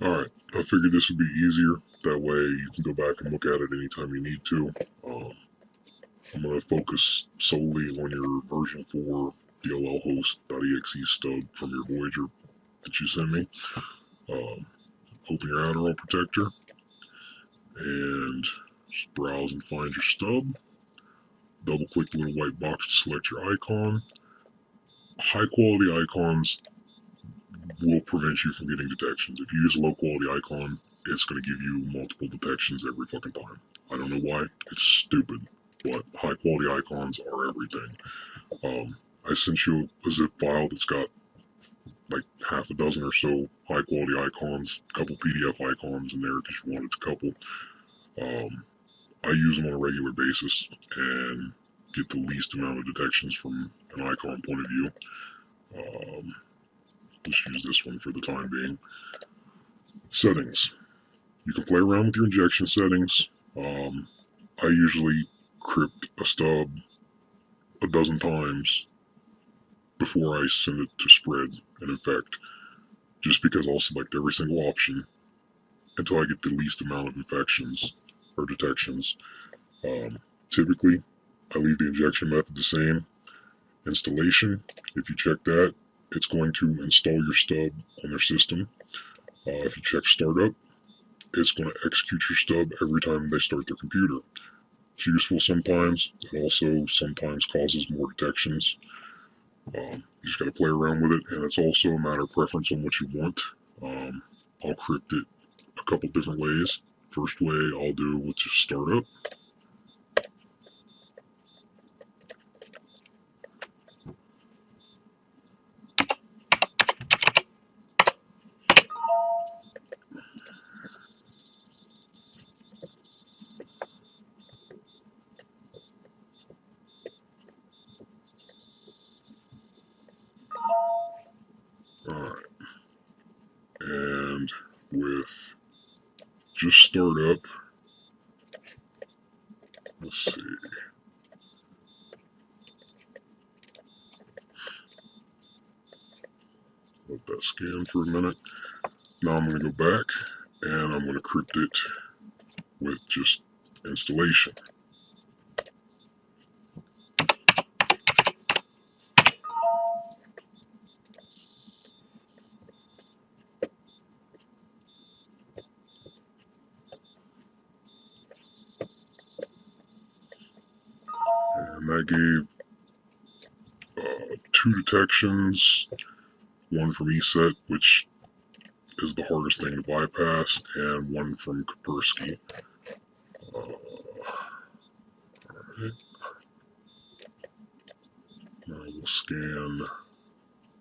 Alright, I figured this would be easier. That way you can go back and look at it anytime you need to. I'm going to focus solely on your version 4 DLL-host.exe stub from your Voyager that you sent me. Open your Adderall protector and just browse and find your stub. Double click the little white box to select your icon. High quality icons will prevent you from getting detections. If you use a low quality icon, it's going to give you multiple detections every fucking time. I don't know why. It's stupid. But high quality icons are everything. I sent you a zip file that's got like half a dozen or so high quality icons, a couple PDF icons in there because you wanted a couple. I use them on a regular basis and get the least amount of detections from an icon point of view. Let's use this one for the time being. Settings. You can play around with your injection settings. I usually crypt a stub a dozen times before I send it to spread and infect, just because I'll select every single option until I get the least amount of infections or detections. Typically, I leave the injection method the same. Installation, if you check that, it's going to install your stub on their system. If you check startup, it's going to execute your stub every time they start their computer. It's useful sometimes. It also sometimes causes more detections. You just got to play around with it, and it's also a matter of preference on what you want. I'll crypt it a couple different ways. First way I'll do with just startup. Alright. And with just startup, let's see. Let that scan for a minute. Now I'm going to go back and I'm going to crypt it with just installation. And that gave 2 detections, one from ESET, which is the hardest thing to bypass, and one from Kaspersky. Alright. Now we'll scan the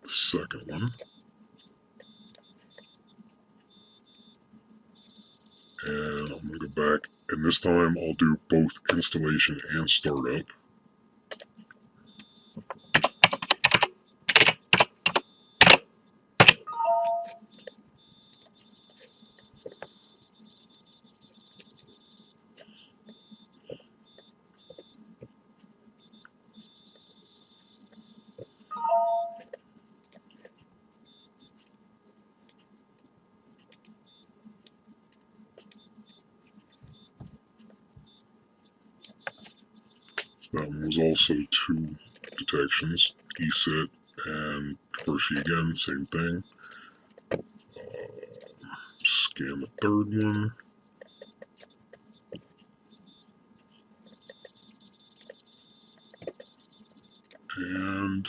second one. And I'm going to go back, and this time I'll do both installation and startup. That one was also 2 detections, ESET and Kaspersky again, same thing. Scan the third one. And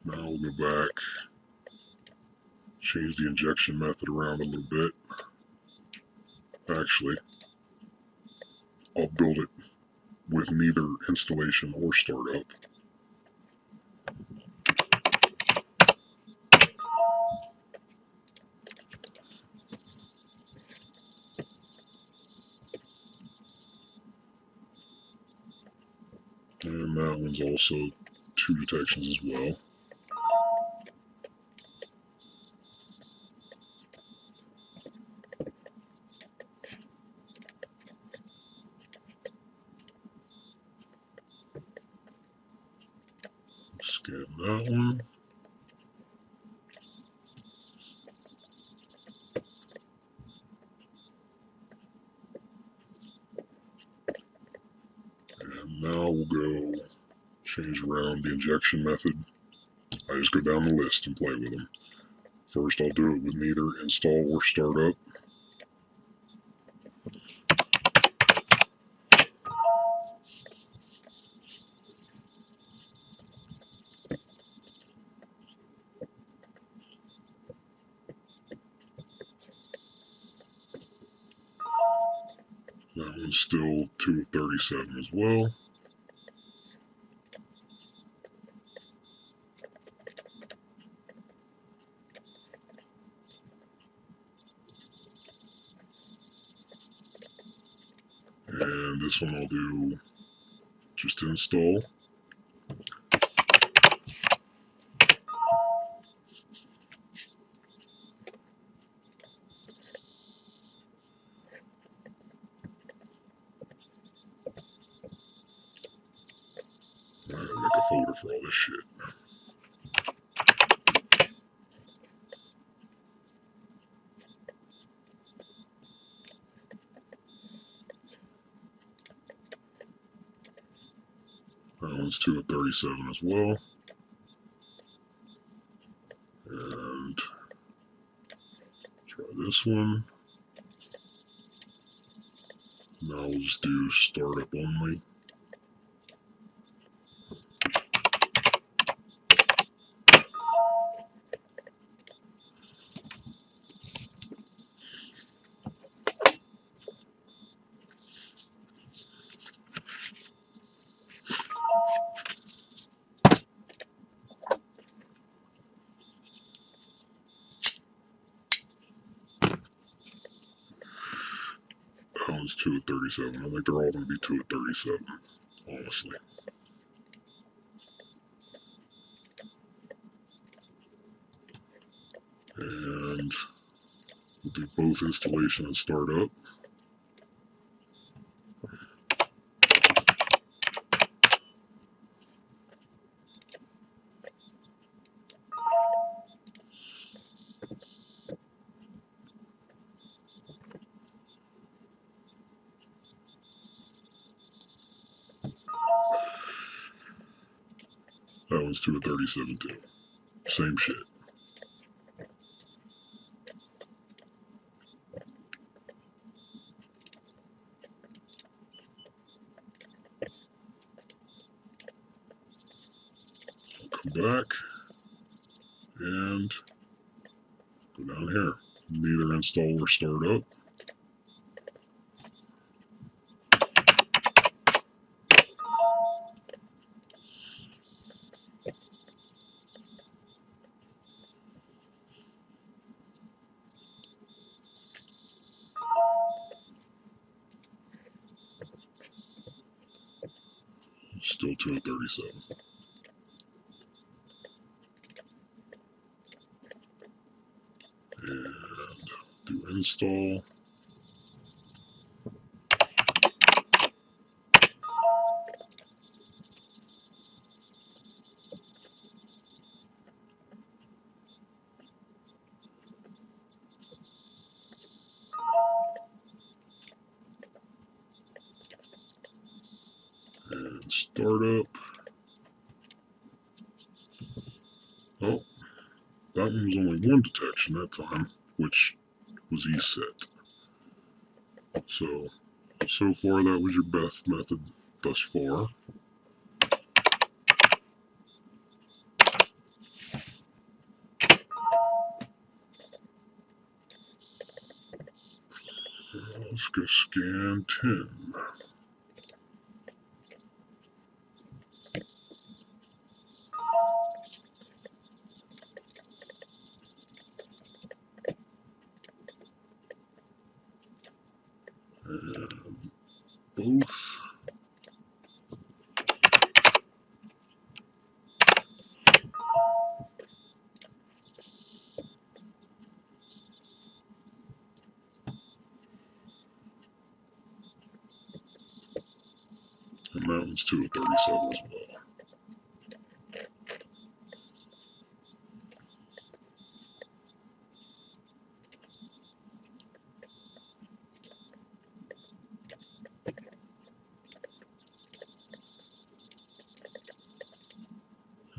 now we'll go back, change the injection method around a little bit. Actually, I'll build it with neither installation or startup. And that one's also 2 detections as well. Scan that one. Now we'll go change around the injection method. I just go down the list and play with them. First, I'll do it with neither install or startup. That one's still 2 of 37 as well. And this one I'll do just install. I'm gonna make a folder for all this shit. That one's 2 of 37 as well. And try this one. Now we'll just do startup only. That one's 2 of 37. I think they're all going to be 2 of 37, honestly. And we'll do both installation and startup. That one's 2 of 37 too. Same shit. Come back and go down here. Neither install or startup. Still 2 of 37. And do install. And startup. Oh, that one was only one detection that time, which was ESET. So far that was your best method thus far. Let's go scan 10. And both. And that one's 2 of 37 as well.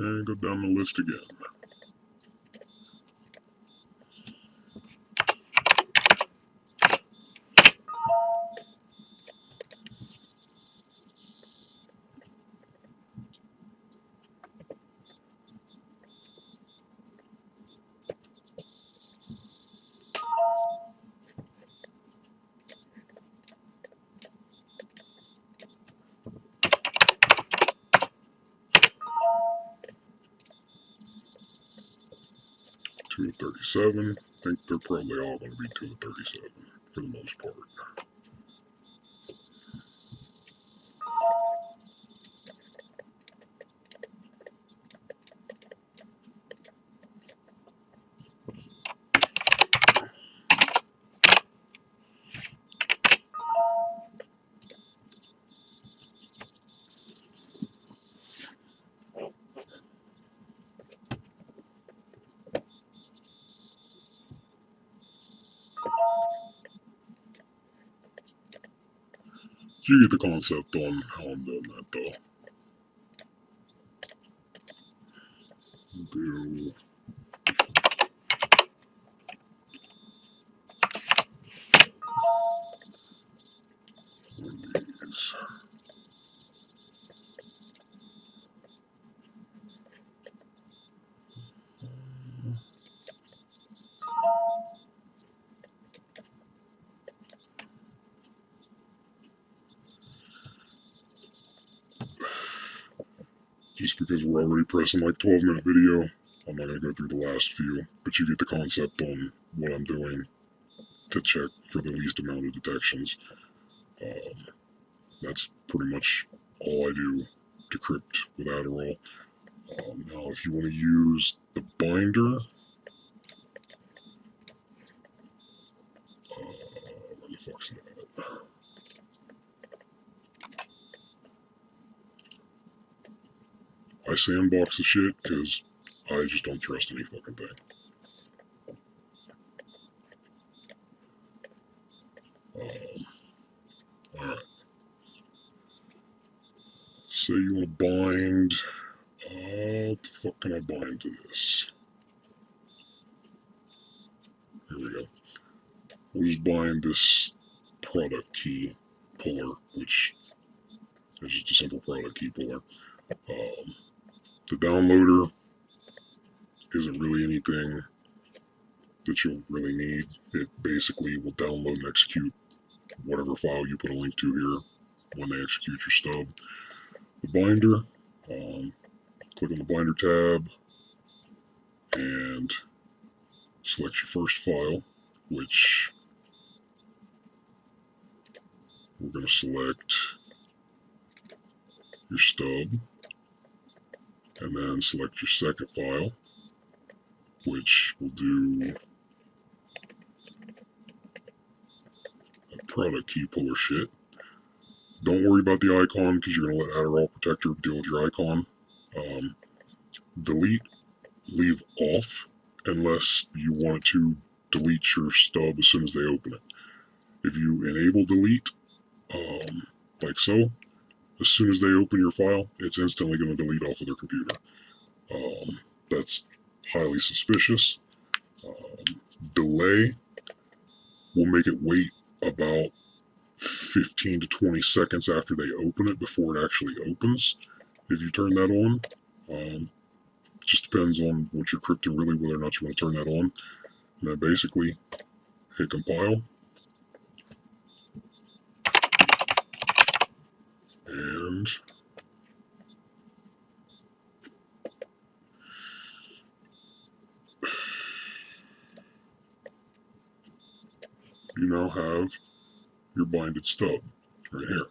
And go down the list again. Two of 37. I think they're probably all going to be 2 of 37 for the most part. You get the concept on how I'm doing that, though. Do one of these. Just because we're already pressing like 12-minute video, I'm not going to go through the last few, but you get the concept on what I'm doing to check for the least amount of detections. That's pretty much all I do to crypt with Adderall. Now, if you want to use the binder, where the fuck's it at? I sandbox the shit because I just don't trust any fucking thing. Alright. So you want to bind. What the fuck can I bind to this? Here we go. We'll just bind this product key puller, which is just a simple product key puller. The downloader isn't really anything that you'll really need. It basically will download and execute whatever file you put a link to here when they execute your stub. The binder, click on the binder tab and select your first file, which we're going to select your stub, and then select your second file, which will do a product key puller shit. Don't worry about the icon because you're going to let Adderall Protector deal with your icon. Delete, leave off unless you want to delete your stub as soon as they open it. If you enable delete, like so, as soon as they open your file, it's instantly going to delete off of their computer. That's highly suspicious. Delay will make it wait about 15 to 20 seconds after they open it before it actually opens. If you turn that on, just depends on what you're crypting really, whether or not you want to turn that on. And then basically hit compile. And you now have your binded stub right here.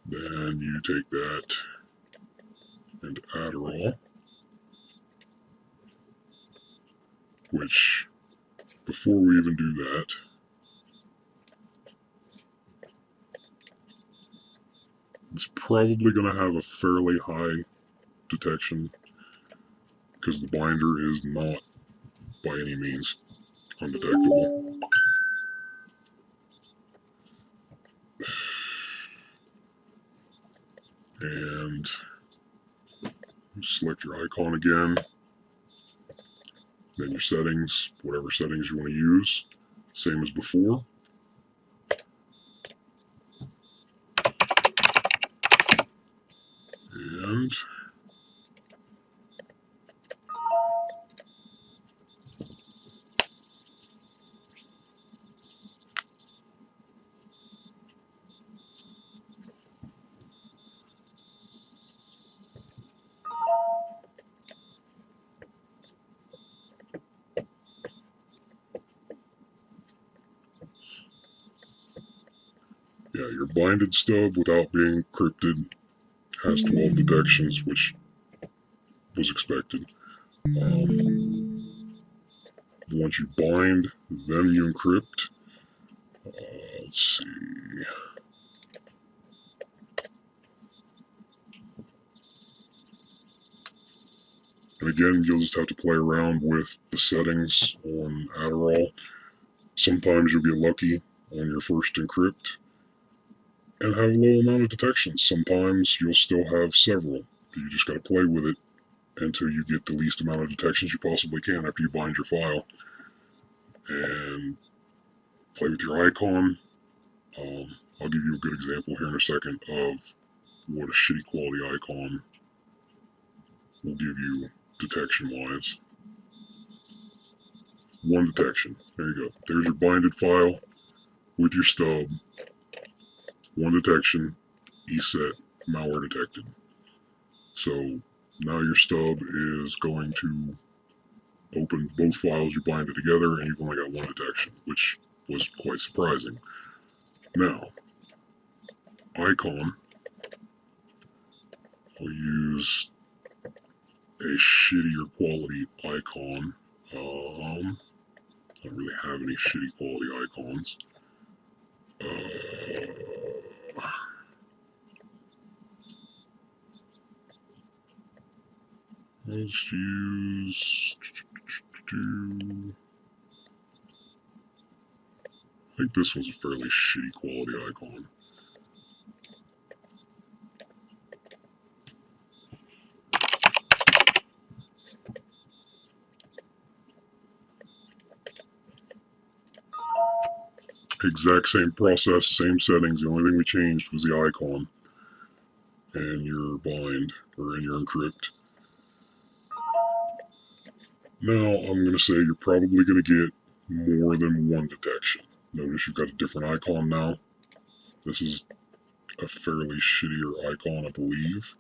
Then you take that and Adderall, which before we even do that, it's probably going to have a fairly high detection because the binder is not by any means undetectable. And select your icon again, then your settings, whatever settings you want to use, same as before. And yeah, your binded stub without being encrypted has 12 detections, which was expected. Once you bind, then you encrypt. Let's see. And again, you'll just have to play around with the settings on Adderall. Sometimes you'll get lucky on your first encrypt and have a low amount of detections. Sometimes you'll still have several. You just got to play with it until you get the least amount of detections you possibly can after you bind your file. And play with your icon. I'll give you a good example here in a second of what a shitty quality icon will give you detection-wise. One detection. There you go. There's your binded file with your stub. One detection, ESET, malware detected. So now your stub is going to open both files you binded together, and you've only got one detection, which was quite surprising. Now, icon, I'll use a shittier quality icon. I don't really have any shitty quality icons. Let's use... I think this one's a fairly shitty quality icon. Exact same process, same settings. The only thing we changed was the icon and your bind, or in your encrypt. Now I'm going to say you're probably going to get more than one detection. Notice you've got a different icon now. This is a fairly shittier icon, I believe.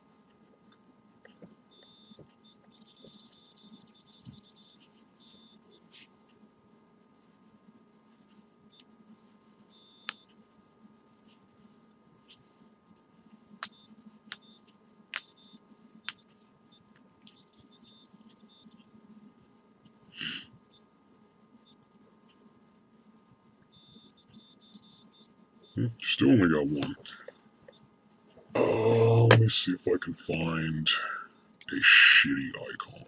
Still only got one. Let me see if I can find a shitty icon.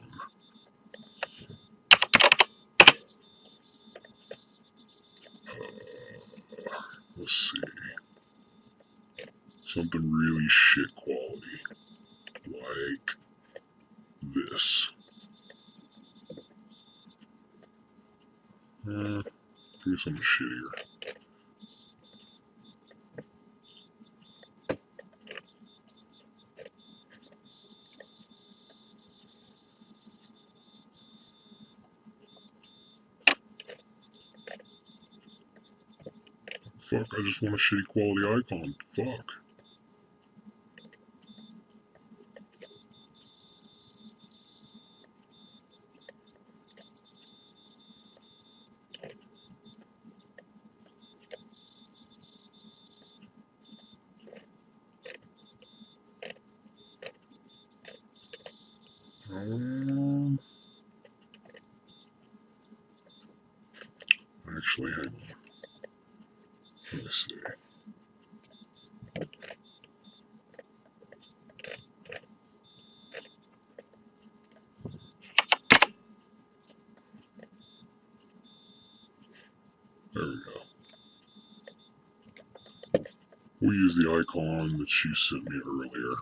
Let's see. Something really shit quality. Like this. Give me something shittier. Fuck, I just want a shitty quality icon. Fuck. Actually, hang on. Let me see. There we go. We'll use the icon that she sent me earlier.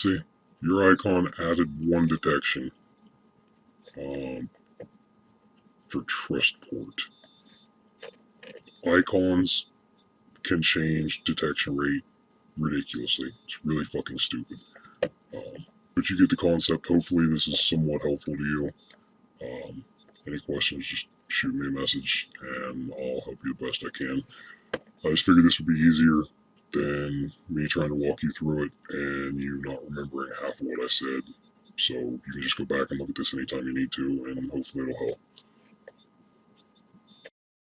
see, your icon added one detection for trust port. Icons can change detection rate ridiculously. It's really fucking stupid. But you get the concept. Hopefully this is somewhat helpful to you. Any questions, just shoot me a message and I'll help you the best I can. I just figured this would be easier than me trying to walk you through it and you not remembering half of what I said. So you can just go back and look at this anytime you need to, and hopefully it'll help.